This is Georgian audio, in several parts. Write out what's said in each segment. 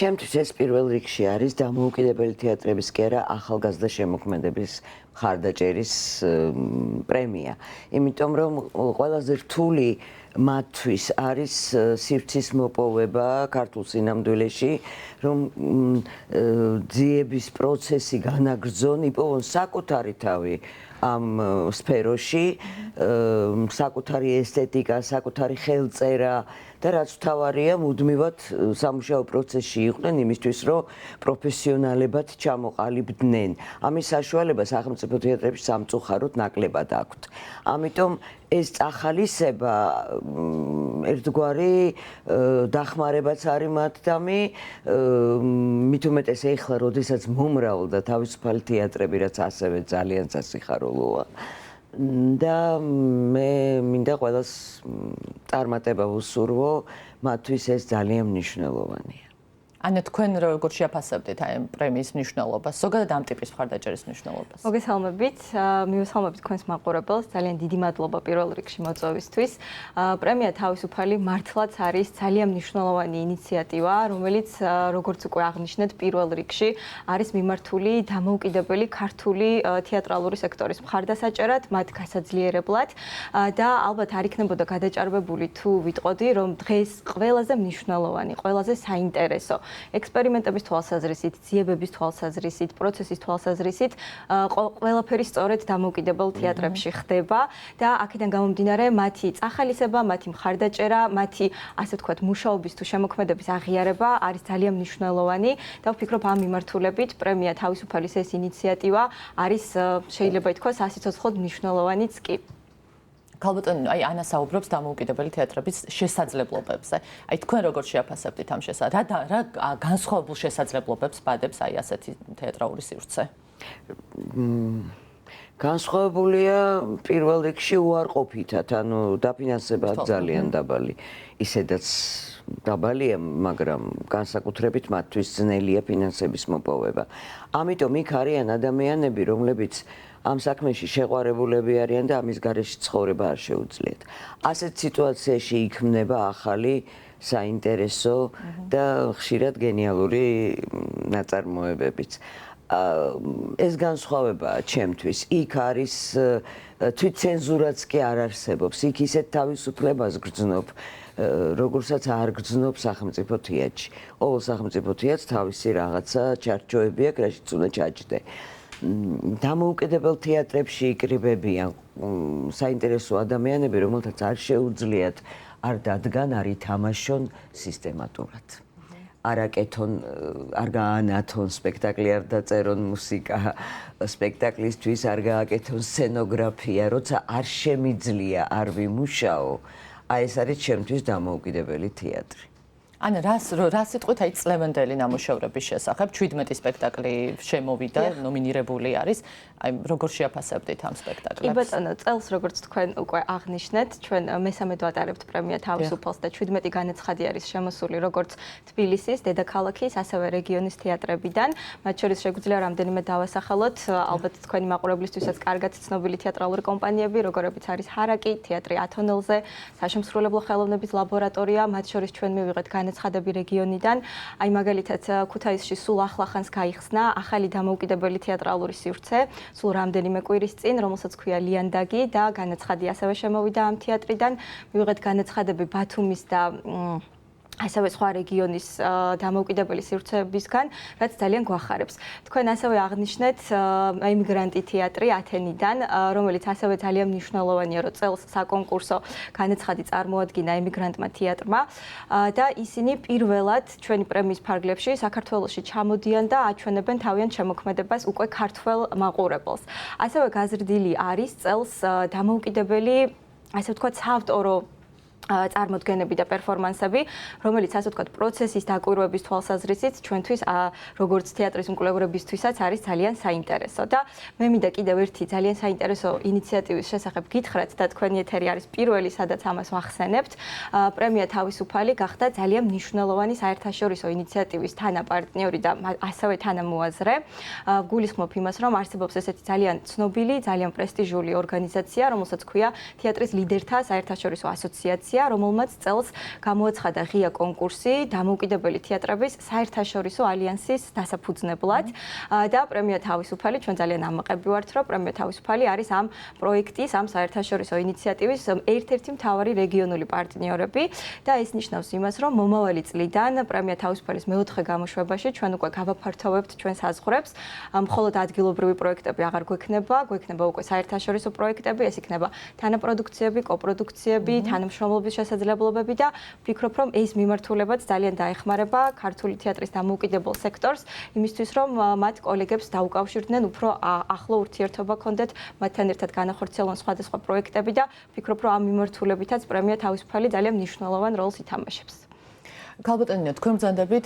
ჩემთვის ეს პირველ რიგში არის დამოუკიდებელი თეატრების კერა ახალგაზრდა შემოქმედების მხარდაჭერის პრემია. იმიტომ რომ ყველაზე რთული მათთვის არის სივრცის მოპოვება ქართულ სინამდვილეში, რომ ძიების პროცესი განაგრძონ, იპოვონ საკუთარი თავი ამ სფეროში, საკუთარი ესთეტიკა, საკუთარი ხელწერა და რაც თავარია, მუდმივად სამუშაო პროცესში იყვნენ იმისთვის, რომ პროფესიონალებად ჩამოყალიბდნენ. ამის საშუალება სახელმწიფო თეატრებში სამწუხაროდ ნაკლებად აქვთ. ამიტომ ეს წახალისება ერთგვარი დახმარებაც არის მათდამი, მით უმეტეს ეხლა, როდესაც მომრავლდა თავისუფალი თეატრები, რაც ასევე ძალიან სასიხარულოა. და მე მინდა ყველას წარმატება ვუსურვო, მათთვის ეს ძალიან მნიშვნელოვანია. ანა, თქვენ როგორ შეაფასებდით აი ამ პრემიის მნიშვნელობას, ზოგადად ამ ტიპის მხარდაჭერის მნიშვნელობას? მოგესალმებით, მივესალმებით თქვენს მაყურებელს, ძალიან დიდი მადლობა პირველ რიგში მოწვევისთვის. პრემია თავისუფალი მართლაც არის ძალიან მნიშვნელოვანი ინიციატივა, რომელიც როგორც უკვე აღნიშნეთ, პირველ რიგში არის მიმართული დამოუკიდებელი ქართული თეატრალური სექტორის მხარდასაჭერად, მათ გასაძლიერებლად და ალბათ არ იქნებოდა გადაჭარბებული თუ ვიტყოდი, რომ დღეს ყველაზე მნიშვნელოვანი, ყველაზე საინტერესო ექსპერიმენტების თვალსაზრისით, ძიებების თვალსაზრისით, პროცესის თვალსაზრისით ყველაფერი სწორედ დამოუკიდებელ თეატრებში ხდება და აქედან გამომდინარე მათი წახალისება, მათი მხარდაჭერა, მათი ასე ვთქვათ მუშაობის თუ შემოქმედების აღიარება არის ძალიან მნიშვნელოვანი და ვფიქრობ ამ მიმართულებით პრემია თავისუფალის ეს ინიციატივა არის შეიძლება ითქვას სასიცოცხლოდ მნიშვნელოვანიც კი. ქალბატონი, აი ანა საუბრობს დამოუკიდებელი თეატრების შესაძლებლობებზე. აი თქვენ როგორ შეაფასებდით ამ რა განსხვავებულ შესაძლებლობებს ბადებს აი ასეთი თეატრალური სივრცე? განსხვავებულია პირველ რიგში უარყოფითად, ანუ დაფინანსება ძალიან დაბალი. ისედაც დაბალია, მაგრამ განსაკუთრებით მათთვის ძნელია ფინანსების მოპოვება. ამიტომ იქ არიან ადამიანები, რომლებიც ამ საქმეში შეყვარებულები არიან და ამის გარეშე ცხოვრება არ შეუძლიათ. ასეთ სიტუაციაში იქმნება ახალი საინტერესო და ხშირად გენიალური ნაწარმოებებიც. ეს განსხვავებაა ჩემთვის. იქ არის თვითცენზურაც კი არ არსებობს. იქ ისეთ თავისუფლებას გრძნობ, როგორცაც არ გრძნობ სახელმწიფო თეატრში. ყოველ სახელმწიფო თეატრს თავისი რაღაცა ჩარჩოები აქვს, რაშიც უნდა ჩაჯდე. დამოუკიდებელ თეატრებში იკრიბებიან საინტერესო ადამიანები, რომელთაც არ შეუძლიათ არ დადგან, არ ითამაშონ სისტემატურად. არ აკეთონ, არ გაანათონ სპექტაკლი, არ დაწერონ მუსიკა სპექტაკლისთვის, არ გააკეთონ სცენოგრაფია, როცა არ შემიძლია არ ვიმუშაო, აი ეს არის ჩემთვის დამოუკიდებელი თეატრი. ანა, რა სიტყვით აი წლევანდელი ნამუშევრების შესახებ 17 სპექტაკლი შემოვიდა, ნომინირებული არის. აი როგორ შეაფასებდით ამ სპექტაკლებს? კი ბატონო, წელს როგორც თქვენ უკვე აღნიშნეთ, ჩვენ მესამედ ვატარებთ პრემია თავისუფალს და 17 განაცხადი არის შემოსული როგორც თბილისის, დედაქალაქის, ასევე რეგიონის თეატრებიდან. მათ შორის შეგვიძლია რამდენიმე დავასახელოთ, ალბათ თქვენი მაყურებლისთვისაც კარგად ცნობილი თეატრალური კომპანიები, როგორებიც არის ჰარაკი, თეატრი ათონელზე, საშემსრულებლო ხელოვნების ლაბორატორია, მათ შორის ჩვენ მივიღეთ განაცხადები რეგიონიდან. აი მაგალითად ქუთაისში სულ ახლახანს გაიხსნა ახალი დამოუკიდებელი თეატრალური სივრცე, სულ რამდენიმე კვირის წინ, რომელსაც ქვია ლიანდაგი და განაცხადი ასევე შემოვიდა ამ თეატრიდან. მივიღეთ განაცხადები ბათუმის და ასევე სხვა რეგიონის დამოუკიდებელი სივრცეებისგან, რაც ძალიან გვახარებს. თქვენ ასევე აღნიშნეთ ემიგრანტი თეატრი ათენიდან, რომელიც ასევე ძალიან მნიშვნელოვანია, რომ წელს საკონკურსო განაცხადი წარმოადგინა ემიგრანტმა თეატრმა და ისინი პირველად ჩვენი პრემიის ფარგლებში საქართველოში ჩამოდიან და აჩვენებენ თავიანთ შემოქმედებას უკვე ქართველ მაყურებელს. ასევე გაზრდილი არის წელს დამოუკიდებელი, ასე ვთქვათ, საავტორო წარმოდგენები და პერფორმანსები, რომელიც ასე ვთქვათ პროცესის დაკვირვების თვალსაზრისით ჩვენთვის როგორც თეატრის მკვლევრებისთვისაც არის ძალიან საინტერესო და მე მინდა კიდევ ერთი ძალიან საინტერესო ინიციატივის შესახებ გითხრათ და თქვენი ეთერი არის პირველი, სადაც ამას ვახსენებთ. პრემია თავისუფალი გახდა ძალიან მნიშვნელოვანი საერთაშორისო ინიციატივის თანაპარტნიორი და ასევე თანამოაზრე. გულისხმობ იმას, რომ არსებობს ესეთი ძალიან ცნობილი, ძალიან პრესტიჟული ორგანიზაცია, რომელსაც ქვია თეატრის ლიდერთა საერთაშორისო ასოციაცია. ორგანიზაცია, რომელმაც წელს გამოაცხადა ღია კონკურსი დამოუკიდებელი თეატრების საერთაშორისო ალიანსის დასაფუძნებლად და პრემია თავისუფალი ჩვენ ძალიან ამაყები ვართ, რომ პრემია თავისუფალი არის ამ პროექტის, ამ საერთაშორისო ინიციატივის ერთ-ერთი მთავარი რეგიონული პარტნიორები და ეს ნიშნავს იმას, რომ მომავალი წლიდან პრემია თავისუფალის მეოთხე გამოშვებაში ჩვენ უკვე გავაფართოვებთ ჩვენ საზღვრებს, მხოლოდ ადგილობრივი პროექტები აღარ გვექნება უკვე საერთაშორისო პროექტები, ეს იქნება თანაპროდუქციები, კოპროდუქციები, თანამშრომლობის შესაძლებლობები და ვფიქრობ, რომ ეს მიმართულებაც ძალიან დაეხმარება ქართული თეატრის დამოუკიდებელ სექტორს, იმისთვის, რომ მათ კოლეგებს დაუკავშირდნენ, უფრო ახლო ურთიერთობა ქონდეთ მათთან ერთად განახორციელონ სხვადასხვა პროექტები და ვფიქრობ, რომ ამ მიმართულებითაც პრემია თავისუფალი ძალიან მნიშვნელოვან როლს ითამაშებს. ქალბატონინო, თქვენ ბრძანდებით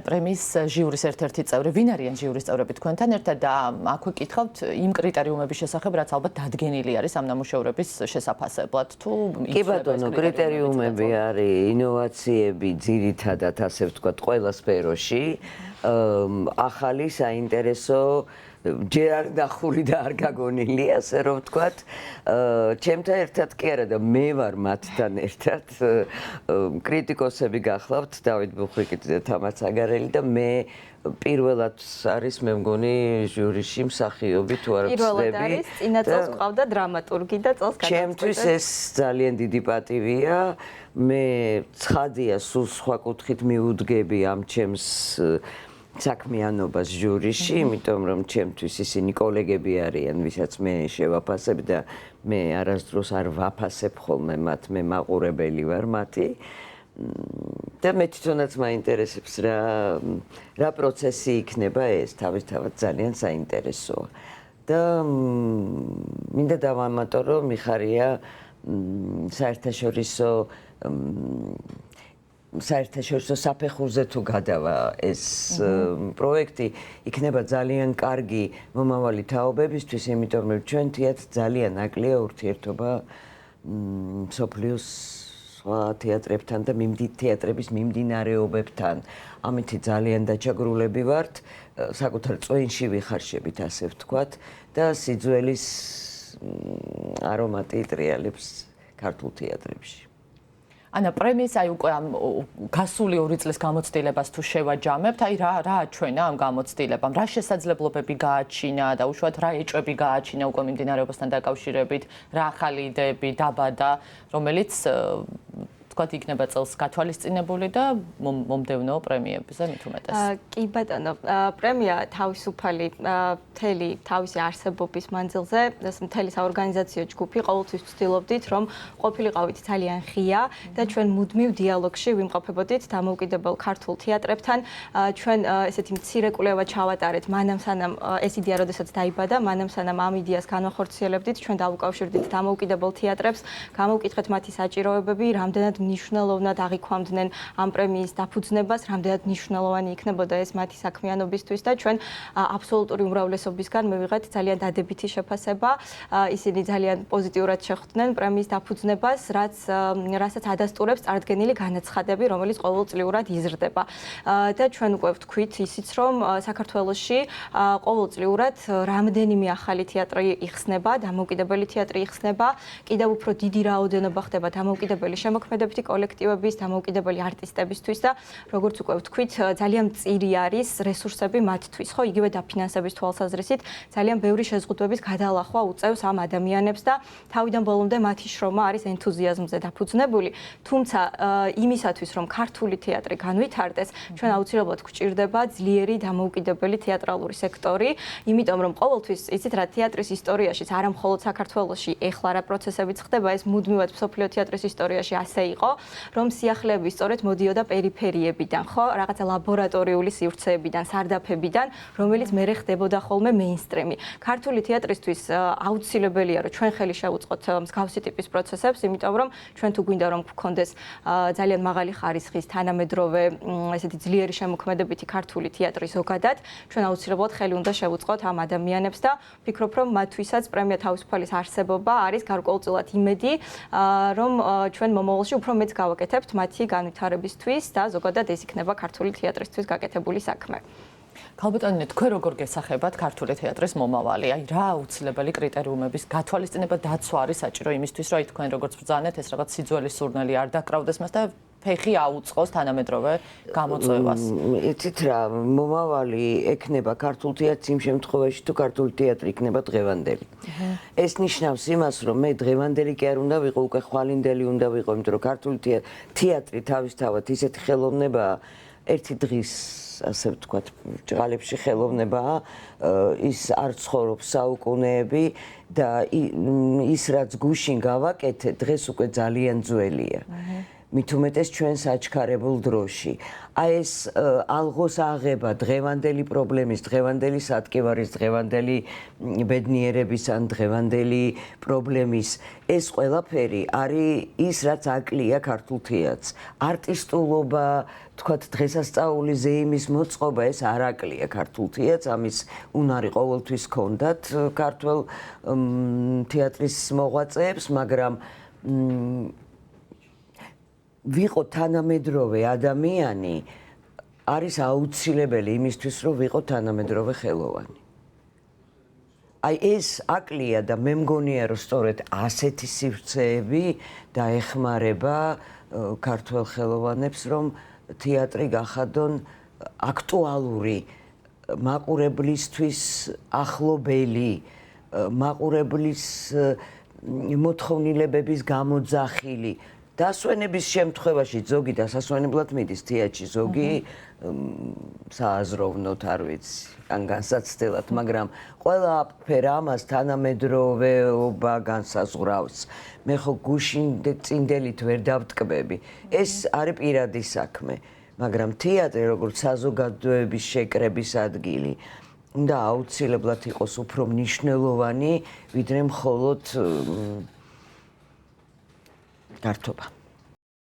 პრემიის ჟიურის ერთ-ერთი წევრი. ვინ არიან ჟიურის წევრები თქვენთან ერთად და აქვე კითხავთ იმ კრიტერიუმების შესახებ, რაც ალბათ დადგენილი არის ამ ნამუშევრების შესაფასებლად თუ კი ბატონო, კრიტერიუმები არის ინოვაციები ძირითადად, ასე ვთქვათ, ყველა სფეროში. ახალი საინტერესო ჯერ არ დახული და არ გაგონილი, ასე რომ ვთქვათ, ჩემთან ერთად კი არა და მე ვარ მათთან ერთად. კრიტიკოსები გახლავთ, დავით ბუხრიკი და თამარ ცაგარელი და მე პირველად არის მე მგონი ჟიურიში მსახიობი თუ არ ვცდები. პირველად არის, წინა წელს ყავდა დრამატურგი და წელს გადაწყვეტეს. ჩემთვის ეს ძალიან დიდი პატივია. მე ცხადია, სულ სხვა კუთხით მიუდგები ამ ჩემს საქმიანობას ჟიურიში, იმიტომ რომ ჩემთვის ისინი კოლეგები არიან, ვისაც მე შევაფასებ და მე არასდროს არ ვაფასებ ხოლმე მათ, მე მაყურებელი ვარ მათი. და მე თვითონაც მაინტერესებს რა პროცესი იქნება ეს, თავისთავად ძალიან საინტერესოა. და მინდა დავამატო, რომ მიხარია საერთაშორისო საფეხურზე თუ გადავა ეს პროექტი, იქნება ძალიან კარგი მომავალი თაობებისთვის, იმიტომ რომ ჩვენ თეატრ ძალიან აკლია ურთიერთობა მსოფლიოს სხვა თეატრებთან და თეატრების მიმდინარეობებთან. ამითი ძალიან დაჩაგრულები ვართ, საკუთარ წვენში ვიხარშებით, ასე ვთქვათ, და სიძველის არომატი იტრიალებს ქართულ თეატრებში. ანა, პრემიის უკვე ამ გასული 2 წლის გამოცდილებას თუ შევაჯამებთ, რა აჩვენა ამ გამოცდილებამ, რა შესაძლებლობები გააჩინა და უშუალოდ რა ეჭვები გააჩინა უკვე მიმდინარეობასთან დაკავშირებით, რა ახალი იდეები დაბადა, რომელიც თქვათ იქნება წელს გათვალისწინებული და მომდევნო პრემიებზე მით უმეტეს. კი ბატონო, პრემია თავისუფალი მთელი თავისი არსებობის მანძილზე, მთელი საორგანიზაციო ჯგუფი ყოველთვის ვცდილობდით, რომ ყოფილიყავით ძალიან ღია და ჩვენ მუდმივ დიალოგში ვიმყოფებოდით დამოუკიდებელ ქართულ თეატრებთან. ჩვენ ესეთი მცირე კვლევა ჩავატარეთ, მანამ სანამ ეს იდეა როდესაც დაიბადა, მანამ სანამ ამ იდეას განვახორციელებდით, ჩვენ დავუკავშირდით დამოუკიდებელ თეატრებს, გამოვკითხეთ მათი საჭიროებები, რამდენად მნიშვნელოვნად აღიქვამდნენ ამ პრემიის დაფუძნებას, რამდენად მნიშვნელოვანი იქნებოდა ეს მათი საქმიანობისთვის და ჩვენ აბსოლუტური უმრავლესობისგან მივიღეთ ძალიან დადებითი შეფასება. ისინი ძალიან პოზიტიურად შეხვდნენ პრემიის დაფუძნებას, რასაც ადასტურებს წარდგენილი განაცხადები, რომელიც ყოველწლიურად იზრდება. და ჩვენ უკვე ვთქვით ისიც, რომ საქართველოში ყოველწლიურად რამდენიმე ახალი თეატრი იხსნება, დამოუკიდებელი თეატრი იხსნება, კიდევ უფრო დიდი რაოდენობა ხდება დამოუკიდებელი შემოქმედებითი კოლექტივების, დამოუკიდებელი არტისტებისთვის და როგორც უკვე ვთქვით, ძალიან მწირი არის რესურსები მათთვის, ხო, იგივე დაფინანსების თვალსაზრისით, ძალიან ბევრი შეზღუდვების გადალახვა უწევს ამ ადამიანებს და თავიდან ბოლომდე მათი შრომა არის ენთუზიაზმზე დაფუძნებული, თუმცა იმისათვის, რომ ქართული თეატრი განვითარდეს, ჩვენ აუცილებლად გვჭირდება ძლიერი დამოუკიდებელი თეატრალური სექტორი, იმიტომ რომ ყოველთვის იცით რა თეატრის ისტორიაშიც, არა მხოლოდ საქართველოში ეხლა რა პროცესებიც ხდება, ეს მუდმივად მსოფლიო თეატრის ისტორიაში ასე იყო, რომ სიახლეები სწორედ მოდიოდა პერიფერიებიდან, ხო, რაღაცა ლაბორატორიული სივრცეებიდან, სარდაფებიდან, რომელიც მერე ხდებოდა ხოლმე მეინსტრიმი. ქართული თეატრისთვის აუცილებელია, რომ ჩვენ ხელი შევუწყოთ მსგავსი ტიპის პროცესებს, იმიტომ რომ ჩვენ თუ გვინდა რომ გქონდეს ძალიან მაღალი ხარისხის თანამედროვე ესეთი ძლიერი შემოქმედებითი ქართული თეატრი ზოგადად, ჩვენ აუცილებლად ხელი უნდა შევუწყოთ ამ ადამიანებს და ვფიქრობ, რომ მათთვისაც პრემია თავისუფალის არსებობა არის გარკვეულწილად იმედი, რომ ჩვენ მომავალში უფრო მეც გავაკეთებთ მათი განვითარებისთვის და ზოგადად ეს იქნება ქართული თეატრისთვის გაკეთებული საქმე. ქალბატონი, თქვენ როგორ გესახებათ ქართული თეატრის მომავალი? აი რა აუცილებელი კრიტერიუმების გათვალისწინება დაცვა არის საჭირო იმისთვის, რომ აი თქვენ როგორც ბრძანეთ, ეს რაღაც სიძველის სურნელი არ დაკრავდეს მას და ფეხი აუწყოს თანამედროვე გამოწვევას. იცით რა, მომავალი ექნება ქართულ თეატრს იმ შემთხვევაში, თუ ქართული თეატრი იქნება დღევანდელი. ეს ნიშნავს იმას, რომ მე დღევანდელი კი არ უნდა ვიყო, უკვე ხვალინდელი უნდა ვიყო, იმიტომ რომ ქართული თეატრი თავისთავად ისეთი ხელოვნებაა, ერთი დღის ასე ვთქვათ, ჭღალებში ხელოვნებაა, ის არ ცხოვრობს საუკუნეები და ის რაც გუშინ გავაკეთე, დღეს უკვე ძალიან ძველია. მით უმეტეს ჩვენ საჩქარებულ დროში. აი ეს ალღოს აღება დღევანდელი პრობლემის, დღევანდელი სატკივარის, დღევანდელი ბედნიერების ან დღევანდელი პრობლემის, ეს ყველაფერი არის ის, რაც აკლია ქართულ თეატრს. არტისტულობა, თქვათ დღესასწაული ზეიმის მოწყობა, ეს არ აკლია ქართულ თეატრს, ამის უნარი ყოველთვის ჰქონდათ ქართულ თეატრის მოღვაწეებს, მაგრამ ვიყო თანამედროვე ადამიანი არის აუცილებელი იმისთვის, რომ ვიყო თანამედროვე ხელოვანი. აი ეს აკლია და მე მგონია, რომ სწორედ ასეთი სივრცეები დაეხმარება ქართველ ხელოვანებს, რომ თეატრი გახადონ აქტუალური, მაყურებლისთვის ახლობელი, მაყურებლის მოთხოვნილებების გამოძახილი. დასვენების შემთხვევაში ზოგი დასასვენებლად მიდის თეატრში, ზოგი სააზროვნოთ, არ ვიცი, ან განსაცდელად, მაგრამ ყველაფერ ამას თანამედროვეობა განსაზღვრავს. მე ხო გუშინ წინდელით ვერ დავტკბები. ეს არის პირადი საქმე, მაგრამ თეატრი როგორც საზოგადოების შეკრების ადგილი უნდა აუცილებლად იყოს უფრო მნიშვნელოვანი, ვიდრე მხოლოდ გართობა.